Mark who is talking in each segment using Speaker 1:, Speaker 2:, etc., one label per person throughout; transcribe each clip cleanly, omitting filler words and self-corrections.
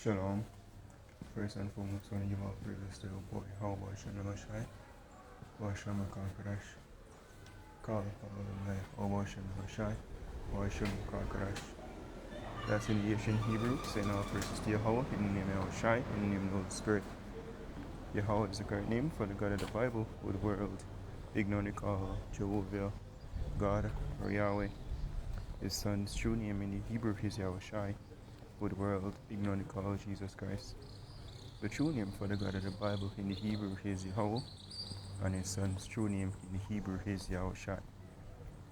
Speaker 1: Shalom. First and foremost, I want to give all praises to the boy, how about Shanamashai, Washamakakarash, Kala Kala, how about Shanamashai, Washamakakarash. That's in the ancient Hebrew, saying all praises to Yahweh, in the name of Shai, in the name of the Holy Spirit. Yahweh is the correct name for the God of the Bible, with the world, ignorantly call Jehovah, God, or Yahweh. His son's true name in the Hebrew is Yahweh Shai, with the world, ignorantly call Jesus Christ. The true name for the God of the Bible in the Hebrew is Yahweh, and his son's true name in the Hebrew is Yahushua.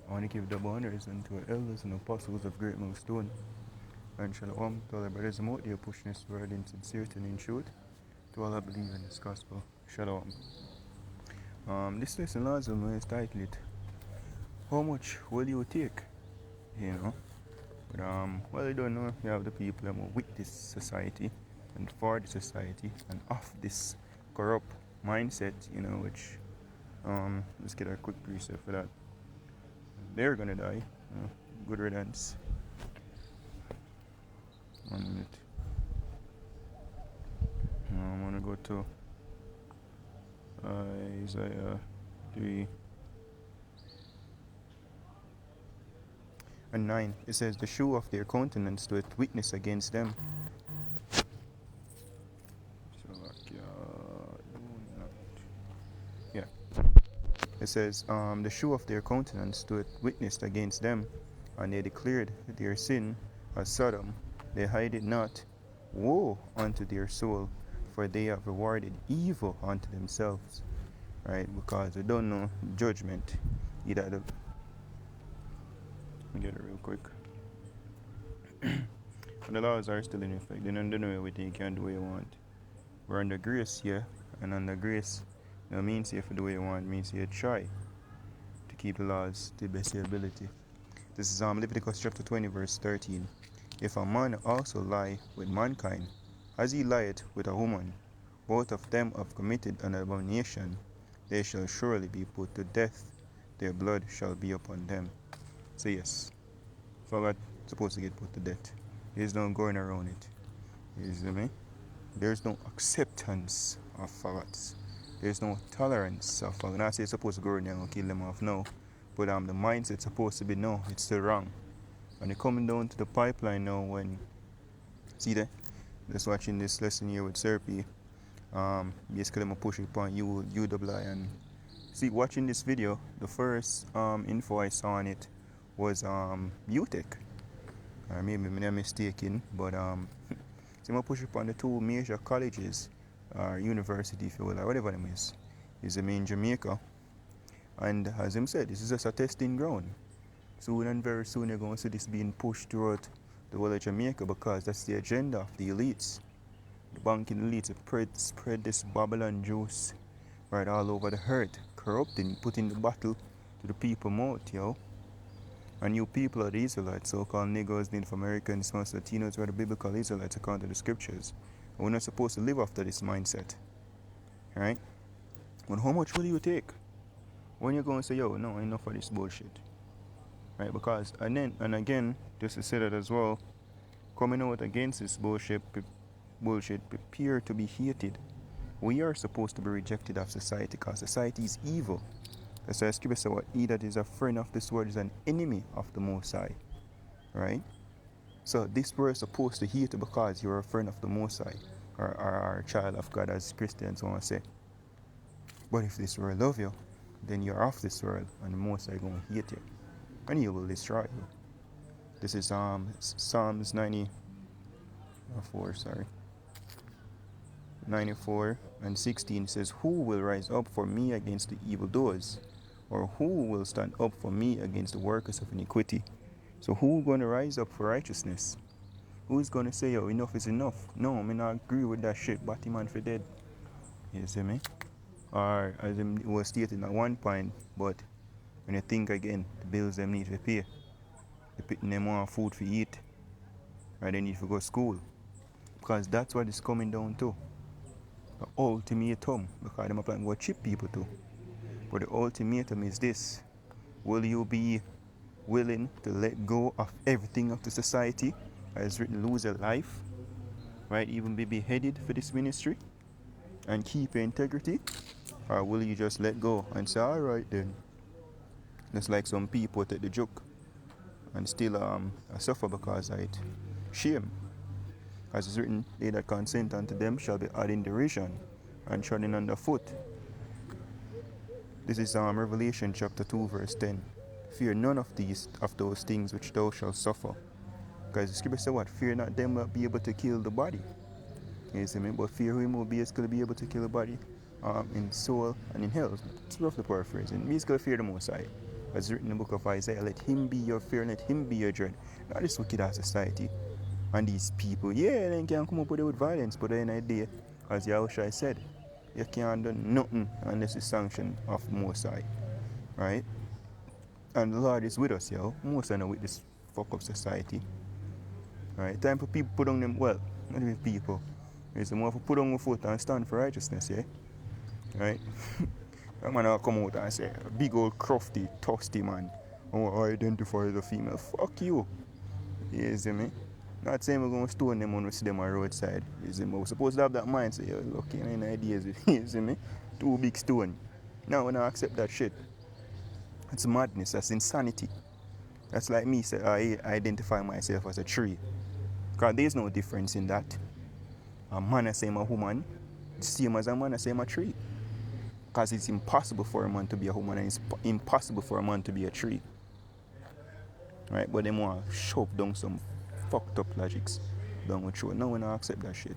Speaker 1: I want to give double honors unto our elders and apostles of Great Millstone, and shalom to all our brothers and out there pushing this word in sincerity and in truth, to all that believe in this gospel. Shalom. This lesson last one is titled, How Much Will You Take? You know? But well, I don't know, you have the people that are with this society and for the society and of this corrupt mindset, which let's get a quick precept for that. They're gonna die. Good riddance. 1 minute. I'm gonna go to Isaiah 3 and 9. It says, The shoe of their countenance doeth witness against them. Yeah. It says, the shoe of their countenance doeth witness against them, and they declared their sin as Sodom. They hide it not. Woe unto their soul, for they have rewarded evil unto themselves. Right? Because they don't know judgment. Let me get it real quick. The laws are still in effect. They don't know everything. You can't do what you want. We're under grace here, and under grace, means you have to do what you want, means you try to keep the laws to the best of your ability. This is Leviticus chapter 20, verse 13. If a man also lie with mankind, as he lieth with a woman, both of them have committed an abomination, they shall surely be put to death, their blood shall be upon them. So yes, forgot supposed to get put to death. There's no going around it. You see me? There's no acceptance of faggots. There's no tolerance of faggots. Not say it's supposed to go in there and kill them off, no. But the mindset's supposed to be no, it's still wrong. And it's coming down to the pipeline now when, see that? Just watching this lesson here with Serpi. Basically I'm pushing upon UWI and see, watching this video, the first info I saw on it was UTech. Or maybe I'm mistaken, but so I'm push upon the two major colleges or university, if you will, or whatever them is in Jamaica. And as him said, this is just a testing ground. Soon and very soon you're going to see this being pushed throughout the whole of Jamaica, because that's the agenda of the elites. The banking elites spread this Babylon juice right all over the earth, corrupting, putting the battle to the people mouth, yo. And you people are the Israelites, so-called Negroes, Native Americans, most Latinos, were the biblical Israelites according to the scriptures. And we're not supposed to live after this mindset. Right? But how much will you take? When you're going to say, yo, no, enough of this bullshit. Right? Because, and again, just to say that as well, coming out against this bullshit, prepare to be hated. We are supposed to be rejected of society, because society is evil. That's why Scripture says, he that is a friend of this world is an enemy of the Most High. Right? So this world is supposed to hate you because you're a friend of the Most High, or a child of God, as Christians want to say. But if this world love you, then you're of this world, and the Most High going to hate you, and he will destroy you. This is Psalms 94 and 16 says, Who will rise up for me against the evildoers? Or who will stand up for me against the workers of iniquity? So who's going to rise up for righteousness? Who's going to say, yo, enough is enough? No, I not agree with that shit. Batman for dead. You see me? Or as it was stated at one point, but when you think again, the bills them need to pay. They putting them on food to eat. Or they need to go to school. Because that's what it's coming down to. The ultimatum. Because them are planning to chip people too. But the ultimatum is this. Will you be willing to let go of everything of the society, as written, lose your life, right, even be beheaded for this ministry and keep your integrity? Or will you just let go and say, all right then? Just like some people take the joke and still suffer because of it. Shame. As is written, they that consent unto them shall be had in derision and trodden under foot. This is Revelation chapter 2 verse 10. Fear none of those things which thou shalt suffer. Because the scripture says what? Fear not them that be able to kill the body. You see me? But fear him who basically be able to kill the body in soul and in hell. It's roughly paraphrasing. Basically fear the Most High. As written in the book of Isaiah, let him be your fear, let him be your dread. Not this wicked ass society. And these people, yeah, they can come up with violence, but then I day, as Yahushua said, you can't do nothing unless it's sanctioned of Most High. Right? And the Lord is with us, yo. Most of them with this fuck up society. Right? Time for people put on them, well, not even people. It's more for put on your foot and stand for righteousness, yeah? Right? That man will come out and say, big old crufty, toasty man. Oh, I identify as a female. Fuck you. You see me? Not saying we're going to stone them when we see them on the roadside. You see me? We're supposed to have that mindset. You're lucky in ideas. You see me? Too big stone. Now when I accept that shit, it's madness. That's insanity. That's like me say I identify myself as a tree. Because there's no difference in that. A man is same a woman, the same as a man is same a tree. Because it's impossible for a man to be a woman and it's impossible for a man to be a tree. Right? But they want to shove down some fucked up logics down with throat. Now when I accept that shit,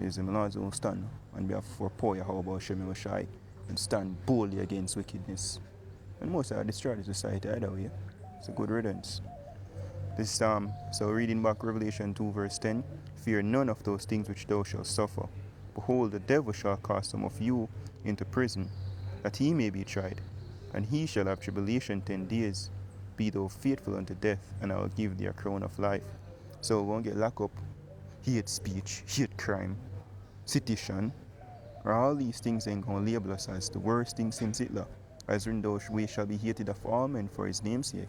Speaker 1: is the Lord will stand and be a for poor how about Shemi Shai and stand boldly against wickedness. And most of destroy the society either way. It's a good riddance. This so reading back Revelation 2 verse 10, fear none of those things which thou shalt suffer. Behold, the devil shall cast some of you into prison, that he may be tried, and he shall have tribulation 10 days. Be thou faithful unto death, and I will give thee a crown of life. So we won't get locked up, hate speech, hate crime, sedition, or all these things ain't going to label us as the worst thing since Hitler. As written, thou we shall be hated of all men for his name's sake.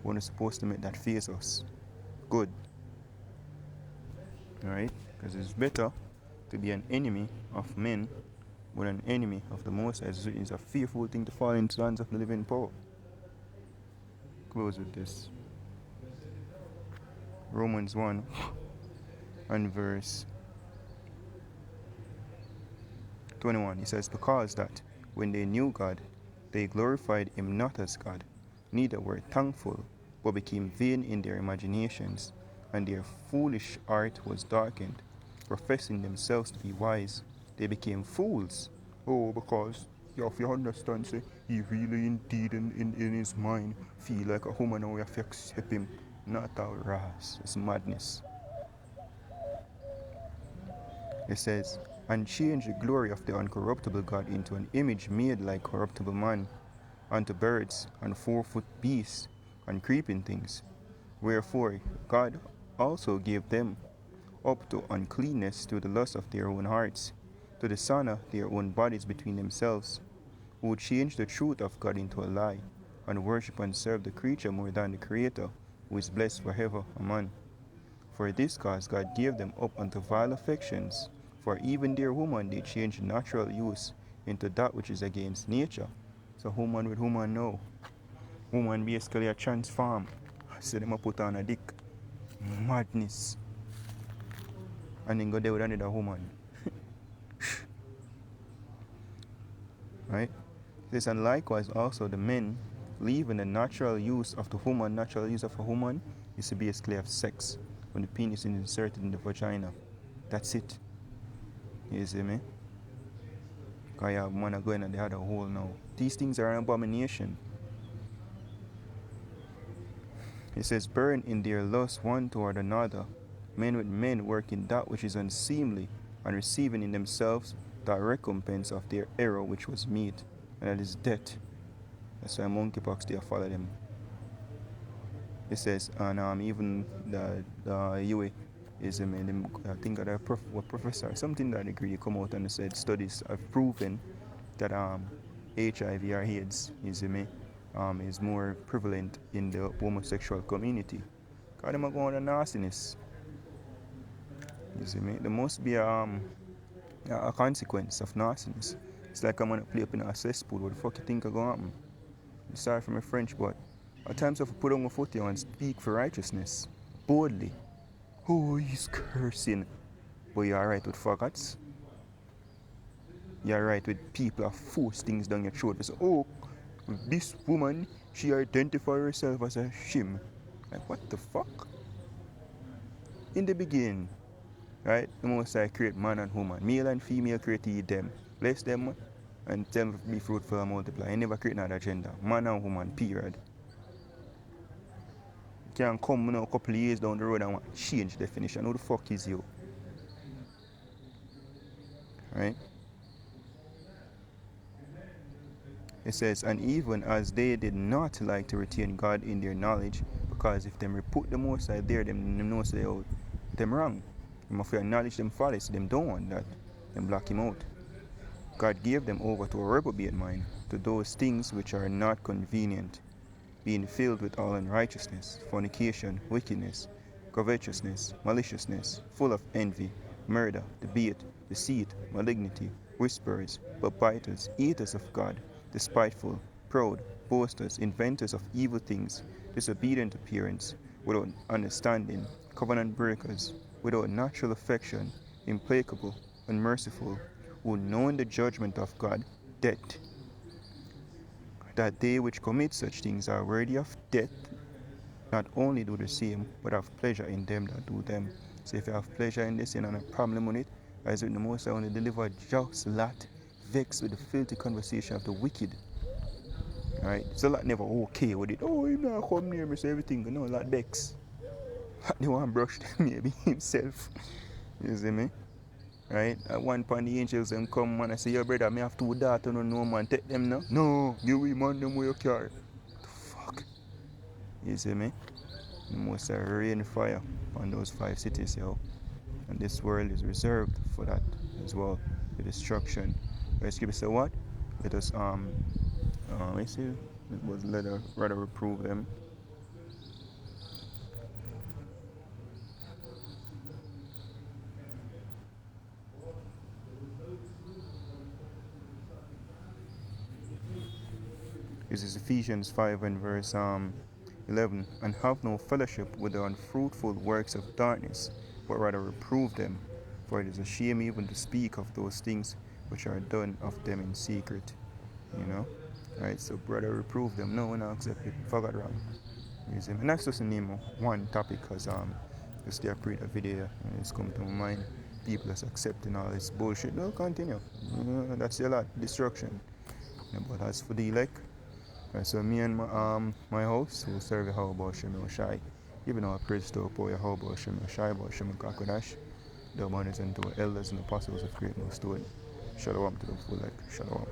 Speaker 1: We're not supposed to make that face us. Good. Alright? Because it's better to be an enemy of men but an enemy of the Most High. It's a fearful thing to fall into the hands of the living power. Close with this. Romans 1 and verse 21. He says, because that when they knew God, they glorified him not as God, neither were thankful, but became vain in their imaginations, and their foolish heart was darkened. Professing themselves to be wise, they became fools. Oh, because you have to understand, say, he really indeed in his mind feel like a woman and we have to accept him. Not our ras. It's madness. It says, and change the glory of the uncorruptible God into an image made like corruptible man, unto birds, and 4-foot beasts, and creeping things. Wherefore God also gave them up to uncleanness to the lust of their own hearts, to dishonor their own bodies between themselves, who changed the truth of God into a lie, and worship and serve the creature more than the Creator, who is blessed forever. Amen. For this cause God gave them up unto vile affections, for even their woman they changed natural use into that which is against nature. So woman with woman now. Woman basically a transform. So them a put on a dick. Madness. And then go there with another woman. Right? This and likewise also the men, leaving the natural use of the woman, natural use of a woman is to basically have sex when the penis is inserted in the vagina. That's it. You see me? Because you have man going and they had a hole now. These things are an abomination. It says, burn in their lust one toward another, men with men working that which is unseemly, and receiving in themselves that recompense of their error which was meet, and that is death. That's why monkeypox they follow them. It says, and even the UA is I think that a professor, something that degree come out and said studies have proven that HIV or AIDS is more prevalent in the homosexual community. Because them are going on nastiness. You see me? There must be a consequence of nastiness. It's like I'm gonna play up in a cesspool. What the fuck you think are gonna happen? Sorry for my French, but at times I have to put on my foot here and speak for righteousness boldly. Oh, he's cursing. But you're alright with faggots. You're right with people that force things down your throat. They say, oh, this woman, she identifies herself as a shim. Like, what the fuck? In the beginning, right, the Most High create man and woman. Male and female created them. Bless them and tell them to be fruitful and multiply. He never create another gender. Man and woman, period. You can't come a couple of years down the road and want to change definition. Who the fuck is you? Right? It says, and even as they did not like to retain God in their knowledge, because if them reput the Most High there, them know say, oh, them wrong. You must acknowledge them folly, so them don't want that. Them block him out. God gave them over to a reprobate mind, to those things which are not convenient, being filled with all unrighteousness, fornication, wickedness, covetousness, maliciousness, full of envy, murder, debate, deceit, malignity, whisperers, backbiters, eaters of God, despiteful, proud, boasters, inventors of evil things, disobedient to parents, without understanding, covenant breakers, without natural affection, implacable, unmerciful, who knowing the judgment of God, death, that they which commit such things are worthy of death, not only do the same, but have pleasure in them that do them. So if you have pleasure in this, you don't have a problem with it. As with the Most High, only deliver just lot, vexed with the filthy conversation of the wicked. Right? So lot never okay with it. Oh, you not come near me, so everything. No, lot vex. The one brush maybe himself. You see me? Right? At one point the angels them come and I say, your brother, me have two daughters, no man, take them now. No, give we man them where you carry. What the fuck? You see me? The Most High rain fire on those 5 cities, yo. And this world is reserved for that as well, the destruction. The scripture say what? Let us let's see, it was let us rather reprove them. This is Ephesians 5 and verse 11. And have no fellowship with the unfruitful works of darkness, but rather reprove them. For it is a shame even to speak of those things which are done of them in secret. You know? Right, so brother reprove them. No, we not accept it. Forgot wrong. And that's just the name of one topic because just there create a video and it's come to my mind. People that's accepting all this bullshit. No, continue. That's a lot. Destruction. Yeah, but as for the elect, so me and my host will serve you how about Shemil Shai. Giving our praise to our how about Shemil Shai, about Shemil Kakodash, the abundance and to our elders and apostles of great most to it. Shalom to the full like Shalom.